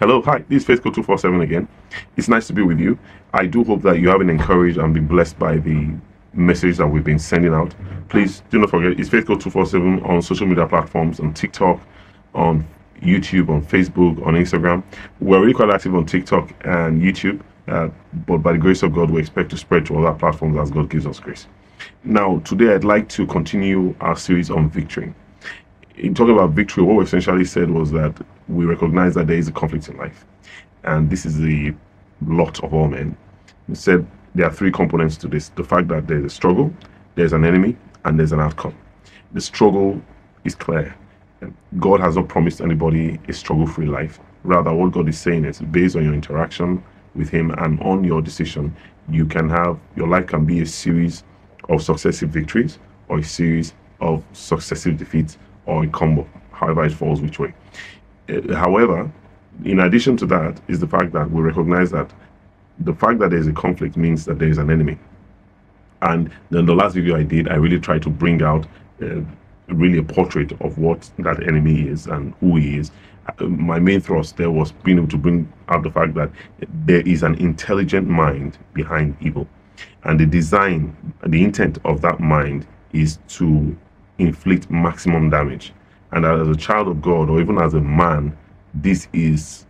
Hello, hi, this is Faithful 247 again. It's nice to be with you. I do hope that you have been encouraged and been blessed by the message that we've been sending out. Please do not forget, it's Faithful 247 on social media platforms, on TikTok, on YouTube, on Facebook, on Instagram. We're really quite active on TikTok and YouTube, but by the grace of God, we expect to spread to other platforms as God gives us grace. Now, today I'd like to continue our series on victory. In talking about victory, what we essentially said was that we recognize that there is a conflict in life, and this is the lot of all men. We said there are three components to this: the fact that there's a struggle, there's an enemy, and there's an outcome. The struggle is clear. God has not promised anybody a struggle-free life. Rather, what God is saying is, based on your interaction with Him and on your decision, your life can be a series of successive victories or a series of successive defeats, or a combo, however it falls which way. However, in addition to that is the fact that we recognize that the fact that there is a conflict means that there is an enemy. And then the last video I did, I really tried to bring out really a portrait of what that enemy is and who he is. My main thrust there was being able to bring out the fact that there is an intelligent mind behind evil. And the intent of that mind is to inflict maximum damage. And as a child of God, or even as a man, this is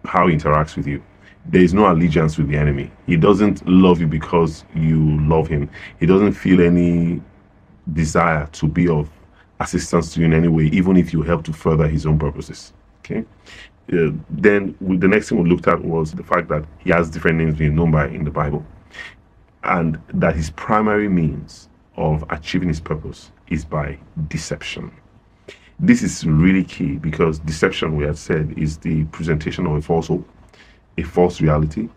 how he interacts with you. There is no allegiance with the enemy. He doesn't love you because you love him. He doesn't feel any desire to be of assistance to you in any way, even if you help to further his own purposes. Okay. Then the next thing we looked at was the fact that he has different names being known by in the Bible, and that his primary means of achieving his purpose is by deception. This is really key because deception, we have said, is the presentation of a false hope, a false reality,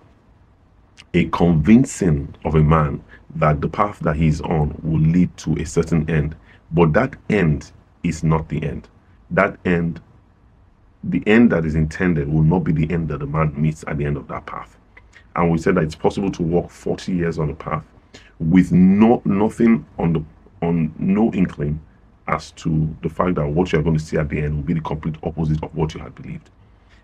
a convincing of a man that the path that he's on will lead to a certain end. But that end is not the end. The end that is intended will not be the end that the man meets at the end of that path. And we said that it's possible to walk 40 years on the path with nothing on no inkling as to the fact that what you're going to see at the end will be the complete opposite of what you had believed.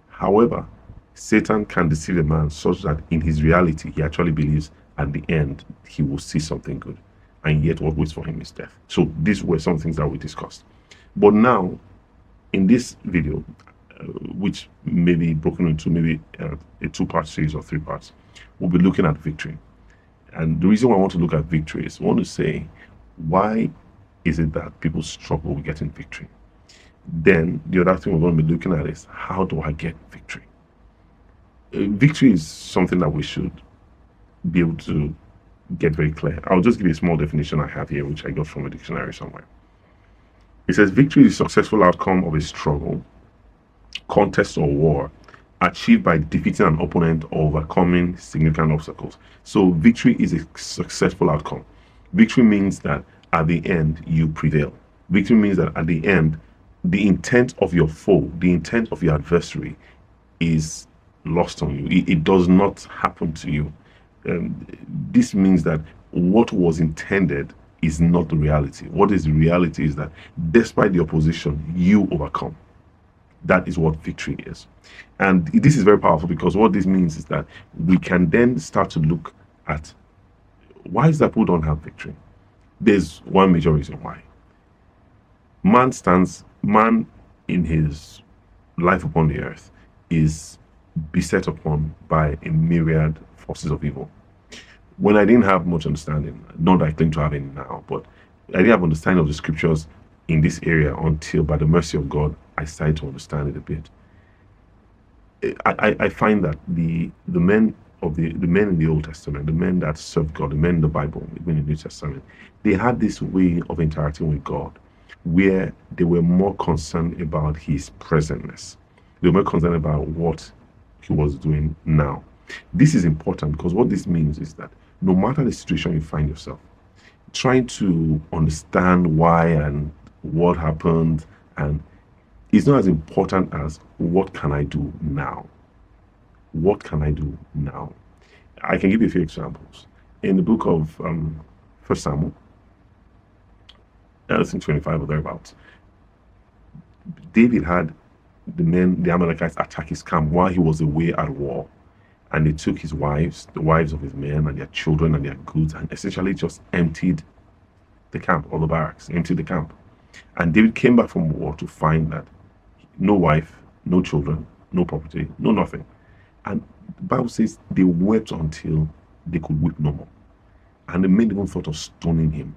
However, Satan can deceive a man such that in his reality, he actually believes at the end he will see something good, and yet what waits for him is death. So these were some things that we discussed. But now, in this video, which may be broken into maybe a two-part series or three parts, we'll be looking at victory. And the reason why I want to look at victory is I want to say, why is it that people struggle with getting victory? Then the other thing we're going to be looking at is, how do I get victory? Victory is something that we should be able to get very clear. I'll just give you a small definition I have here, which I got from a dictionary somewhere. It says, victory is a successful outcome of a struggle, contest, or war achieved by defeating an opponent or overcoming significant obstacles. So victory is a successful outcome. Victory means that at the end you prevail. Victory means that at the end, the intent of your foe, the intent of your adversary is lost on you. It does not happen to you. This means that what was intended is not the reality. What is the reality is that despite the opposition, you overcome. That is what victory is. And this is very powerful because what this means is that we can then start to look at, why is that people don't have victory? There's one major reason why. Man in his life upon the earth is beset upon by a myriad forces of evil. When I didn't have much understanding, not that I claim to have any now, but I didn't have understanding of the scriptures in this area until, by the mercy of God, I started to understand it a bit. I find that the men in the Old Testament, the men that served God, the men in the Bible, even in the New Testament, they had this way of interacting with God where they were more concerned about his presentness. They were more concerned about what he was doing now. This is important because what this means is that no matter the situation you find yourself, trying to understand why and what happened, and it's not as important as what can I do now? What can I do now? I can give you a few examples. In the book of 1 Samuel, I think 25 or thereabouts, David had the Amalekites attacked his camp while he was away at war. And they took his wives, the wives of his men, and their children and their goods, and essentially just emptied the camp, or the barracks, emptied the camp. And David came back from war to find that no wife, no children, no property, no nothing. And the Bible says they wept until they could weep no more. And the men even thought of stoning him.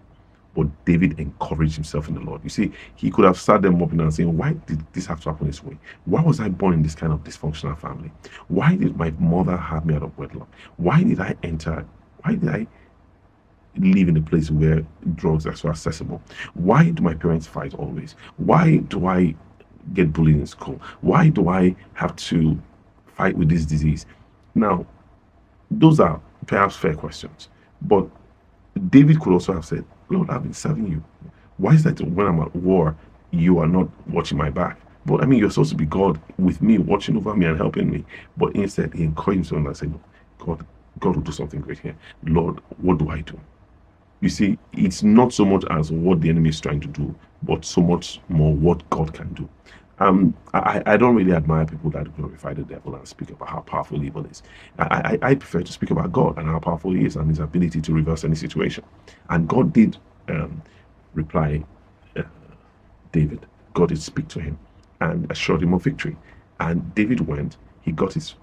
But David encouraged himself in the Lord. You see, he could have sat them up and saying, why did this have to happen this way? Why was I born in this kind of dysfunctional family? Why did my mother have me out of wedlock? Why did I live in a place where drugs are so accessible? Why do my parents fight always? Why do I get bullied in school? Why do I have to fight with this disease? Now, those are perhaps fair questions. But David could also have said, Lord, I've been serving you. Why is that when I'm at war, you are not watching my back? But I mean, you're supposed to be God with me, watching over me and helping me. But instead, he encouraged himself and said, no, God will do something great here. Lord, what do I do? You see, it's not so much as what the enemy is trying to do, but so much more what God can do. I don't really admire people that glorify the devil and speak about how powerful evil is. I prefer to speak about God and how powerful he is and his ability to reverse any situation. And God did reply David. God did speak to him and assured him of victory. And David went, he got his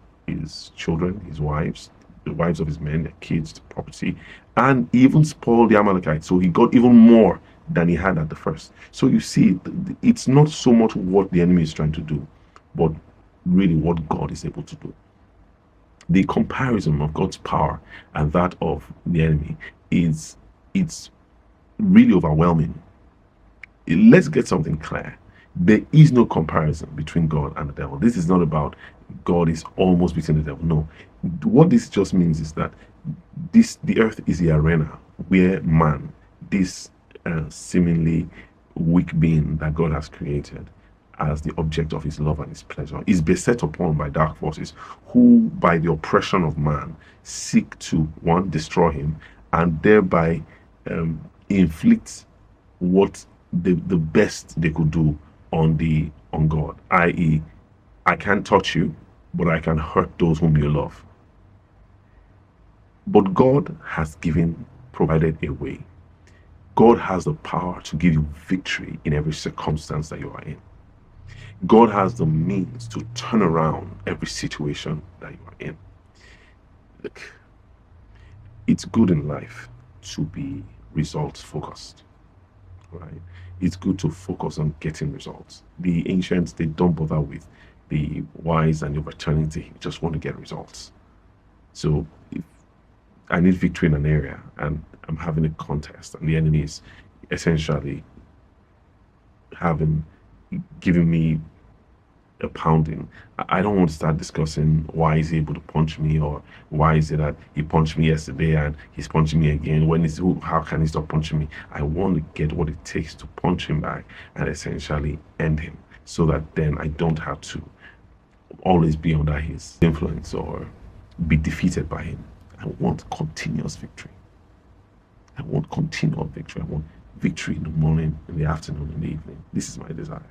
children, his wives, the wives of his men, their kids, the property, and even spoiled the Amalekites. So he got even more than he had at the first. So you see, it's not so much what the enemy is trying to do, but really what God is able to do. The comparison of God's power and that of the enemy it's really overwhelming. Let's get something clear. There is no comparison between God and the devil. This is not about God is almost beating the devil. No. What this just means is that the earth is the arena where man, this seemingly weak being that God has created as the object of his love and his pleasure, is beset upon by dark forces who, by the oppression of man, seek to, one, destroy him, and thereby inflict what the best they could do on God, i.e., I can't touch you, but I can hurt those whom you love. But God has provided a way. God has the power to give you victory in every circumstance that you are in. God has the means to turn around every situation that you are in. Look, it's good in life to be results focused, right? It's good to focus on getting results. The ancients, they don't bother with the whys and the overturnings. They just want to get results. So if I need victory in an area and I'm having a contest and the enemy is essentially giving me a pounding, I don't want to start discussing why is he able to punch me, or why is it that he punched me yesterday and he's punching me again. How can he stop punching me? I want to get what it takes to punch him back and essentially end him, so that then I don't have to always be under his influence or be defeated by him. I want continuous victory. I want continual victory. I want victory in the morning, in the afternoon, in the evening. This is my desire.